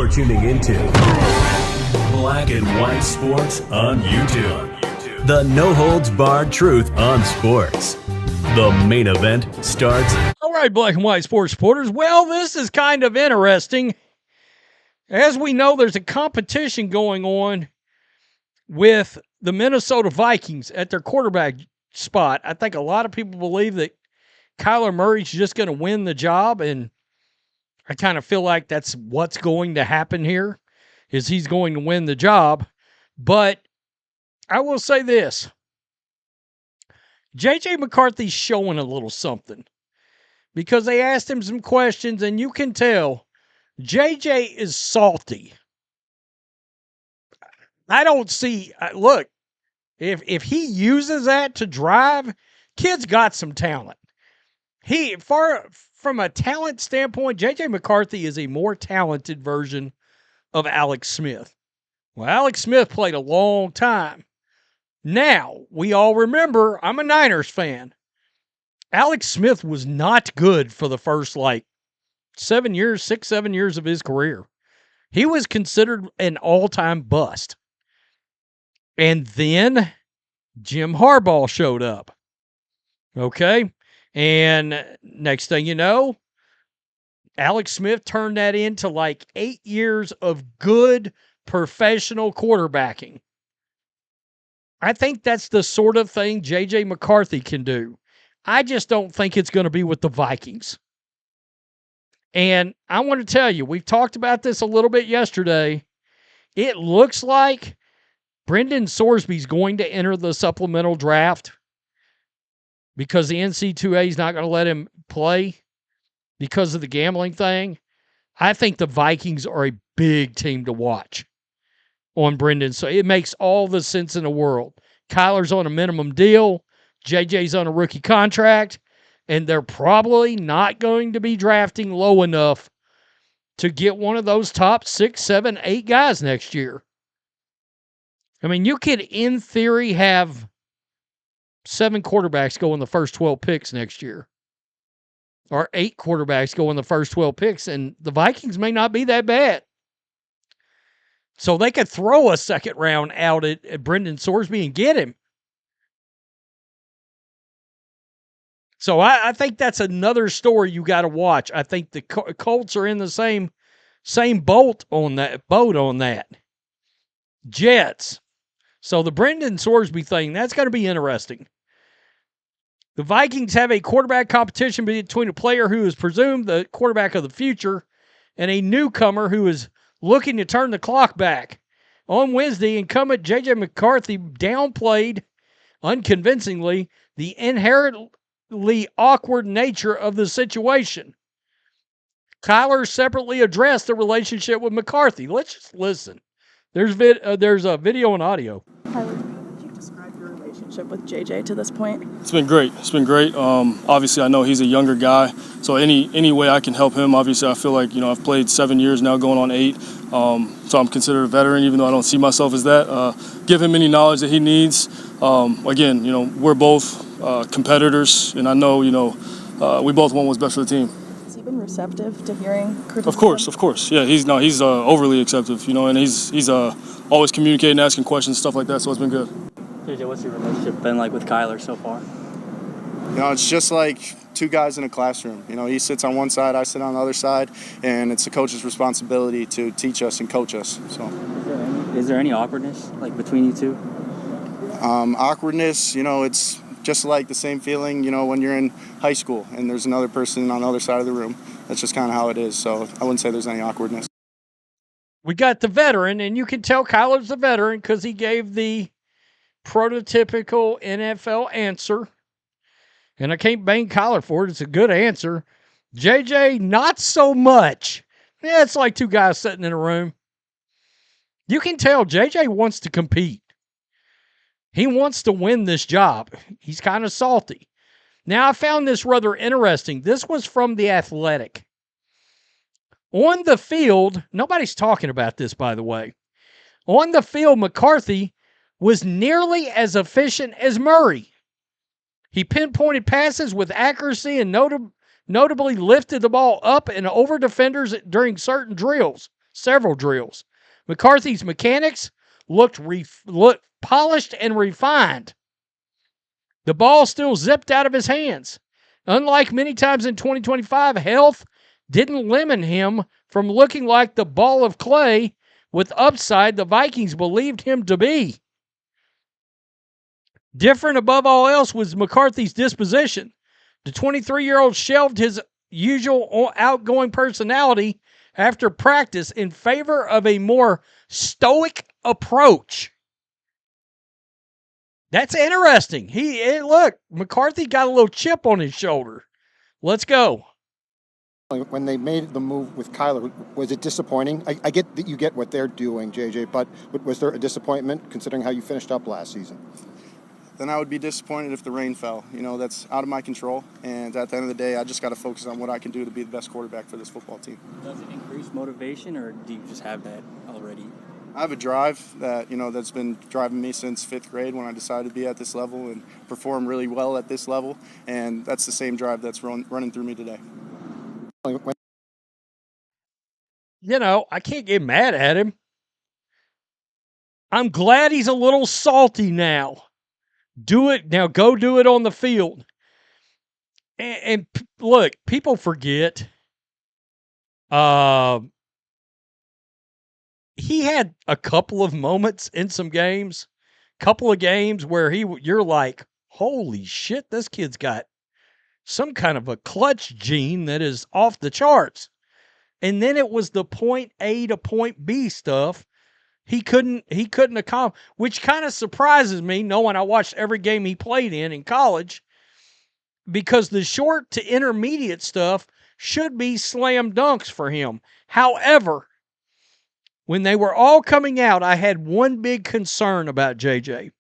You're tuning into Black and White Sports on YouTube. The no-holds-barred truth on sports. The main event starts. All right, Black and White Sports supporters. Well, this is kind of interesting. As we know, there's a competition going on with the Minnesota Vikings at their quarterback spot. I think a lot of people believe that Kyler Murray's just going to win the job, and I kind of feel like that's what's going to happen here, is he's going to win the job. But I will say this. J.J. McCarthy's showing a little something because they asked him some questions, and you can tell J.J. is salty. I don't see – look, if he uses that to drive, kid's got some talent. From a talent standpoint, J.J. McCarthy is a more talented version of Alex Smith. Well, Alex Smith played a long time. Now, we all remember, I'm a Niners fan. Alex Smith was not good for the first, 7 years of his career. He was considered an all-time bust. And then Jim Harbaugh showed up. Okay? And next thing you know, Alex Smith turned that into 8 years of good professional quarterbacking. I think that's the sort of thing J.J. McCarthy can do. I just don't think it's going to be with the Vikings. And I want to tell you, we've talked about this a little bit yesterday. It looks like Brendan Sorsby's going to enter the supplemental draft because the NC2A is not going to let him play because of the gambling thing. I think the Vikings are a big team to watch on Brendan. So it makes all the sense in the world. Kyler's on a minimum deal. JJ's on a rookie contract. And they're probably not going to be drafting low enough to get one of those top 6, 7, 8 guys next year. I mean, you could, in theory, have 7 quarterbacks go in the first 12 picks next year. Or 8 quarterbacks go in the first 12 picks, and the Vikings may not be that bad. So they could throw a second round out at Brendan Sorsby and get him. So I think that's another story you got to watch. I think the Colts are in the same boat on that. Jets. So the Brendan Sorsby thing, that's going to be interesting. The Vikings have a quarterback competition between a player who is presumed the quarterback of the future and a newcomer who is looking to turn the clock back. On Wednesday, incumbent J.J. McCarthy downplayed, unconvincingly, the inherently awkward nature of the situation. Kyler separately addressed the relationship with McCarthy. Let's just listen. There's a video and audio. Tyler, could you describe your relationship with JJ to this point? It's been great. Obviously, I know he's a younger guy, so any way I can help him, obviously, I feel like, I've played 7 years now, going on 8, so I'm considered a veteran, even though I don't see myself as that. Give him any knowledge that he needs. Again, we're both competitors, and I know, we both want what's best for the team. Has he been receptive to hearing criticism? Of course. Yeah, he's overly acceptive, and he's always communicating, asking questions, stuff like that, so it's been good. JJ, what's your relationship been like with Kyler so far? It's just like two guys in a classroom. He sits on one side, I sit on the other side, and it's the coach's responsibility to teach us and coach us. So, is there any awkwardness between you two? Awkwardness, it's just like the same feeling, when you're in high school and there's another person on the other side of the room. That's just kind of how it is. So I wouldn't say there's any awkwardness. We got the veteran, and you can tell Kyler's the veteran because he gave the prototypical NFL answer. And I can't blame Kyler for it. It's a good answer. JJ, not so much. Yeah, it's like two guys sitting in a room. You can tell JJ wants to compete. He wants to win this job. He's kind of salty. Now, I found this rather interesting. This was from The Athletic. On the field, nobody's talking about this, by the way. On the field, McCarthy was nearly as efficient as Murray. He pinpointed passes with accuracy and notably lifted the ball up and over defenders during certain drills. several drills. McCarthy's mechanics looked polished and refined. The ball still zipped out of his hands. Unlike many times in 2025, health didn't limit him from looking like the ball of clay with upside the Vikings believed him to be. Different above all else was McCarthy's disposition. The 23-year-old shelved his usual outgoing personality after practice in favor of a more stoic approach. That's interesting. Look, McCarthy got a little chip on his shoulder. Let's go. When they made the move with Kyler, was it disappointing? I get that you get what they're doing, JJ, but was there a disappointment considering how you finished up last season? Then I would be disappointed if the rain fell. That's out of my control. And at the end of the day, I just got to focus on what I can do to be the best quarterback for this football team. Does it increase motivation, or do you just have that already? I have a drive that, that's been driving me since 5th grade when I decided to be at this level and perform really well at this level. And that's the same drive that's running through me today. I can't get mad at him. I'm glad he's a little salty now. Do it now. Go do it on the field. And look, people forget. He had a couple of moments in some games, where you're like, holy shit, this kid's got some kind of a clutch gene that is off the charts. And then it was the point A to point B stuff. He couldn't accomplish, which kind of surprises me, knowing I watched every game he played in college, because the short to intermediate stuff should be slam dunks for him. However, when they were all coming out, I had one big concern about JJ.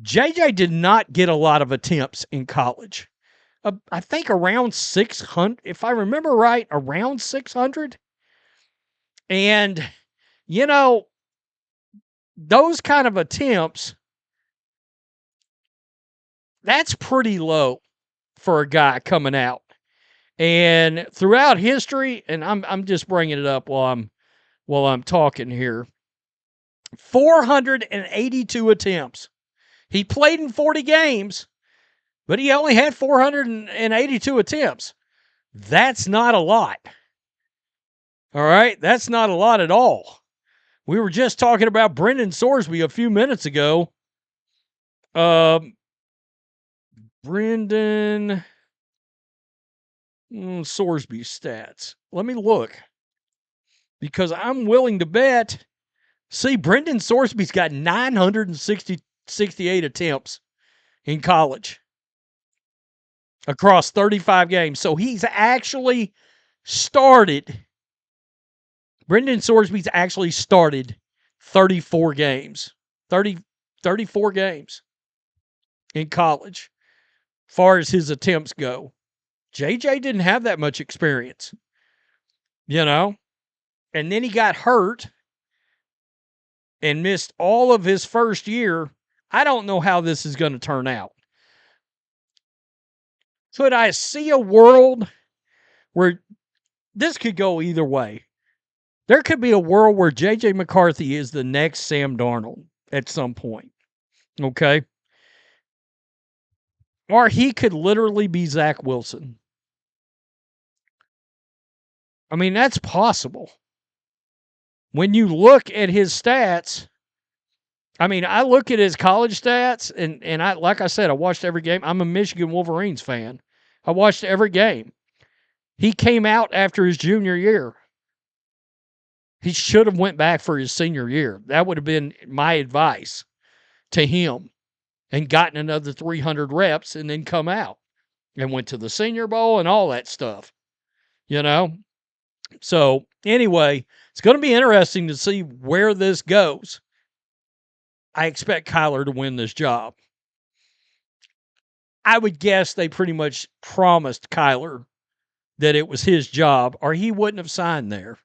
JJ did not get a lot of attempts in college. I think around 600, if I remember right, around 600. And those kind of attempts, that's pretty low for a guy coming out. And throughout history, and I'm just bringing it up while I'm talking here, 482 attempts. He played in 40 games, but he only had 482 attempts. That's not a lot. All right? That's not a lot at all. We were just talking about Brendan Sorsby a few minutes ago. Brendan Sorsby stats. Let me look. Because I'm willing to bet. See, Brendan Sorsby's got 968 attempts in college across 35 games. So he's actually started. Brendan Sorsby's actually started 34 games. 34 games in college, far as his attempts go. JJ didn't have that much experience, and then he got hurt and missed all of his first year. I don't know how this is going to turn out. Could I see a world where this could go either way? There could be a world where J.J. McCarthy is the next Sam Darnold at some point, okay? Or he could literally be Zach Wilson. I mean, that's possible. When you look at his stats, I mean, I look at his college stats, and I, like I said, I watched every game. I'm a Michigan Wolverines fan. I watched every game. He came out after his junior year. He should have went back for his senior year. That would have been my advice to him, and gotten another 300 reps and then come out and went to the Senior Bowl and all that stuff, So anyway, it's going to be interesting to see where this goes. I expect Kyler to win this job. I would guess they pretty much promised Kyler that it was his job, or he wouldn't have signed there.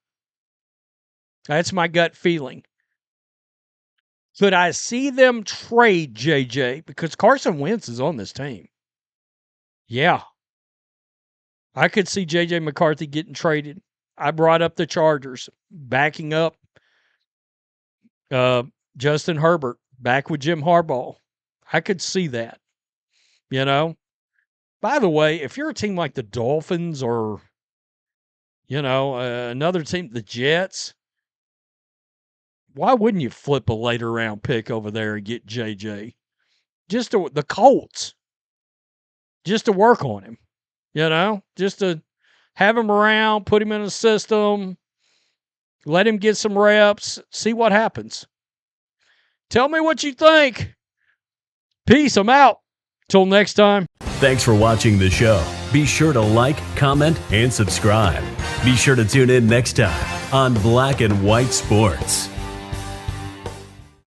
That's my gut feeling. Could I see them trade JJ? Because Carson Wentz is on this team. Yeah. I could see JJ McCarthy getting traded. I brought up the Chargers backing up Justin Herbert back with Jim Harbaugh. I could see that, you know. By the way, if you're a team like the Dolphins or, another team, the Jets, why wouldn't you flip a later round pick over there and get JJ? The Colts, just to work on him, just to have him around, put him in a system, let him get some reps, see what happens. Tell me what you think. Peace. I'm out. Till next time. Thanks for watching the show. Be sure to like, comment, and subscribe. Be sure to tune in next time on Black and White Sports.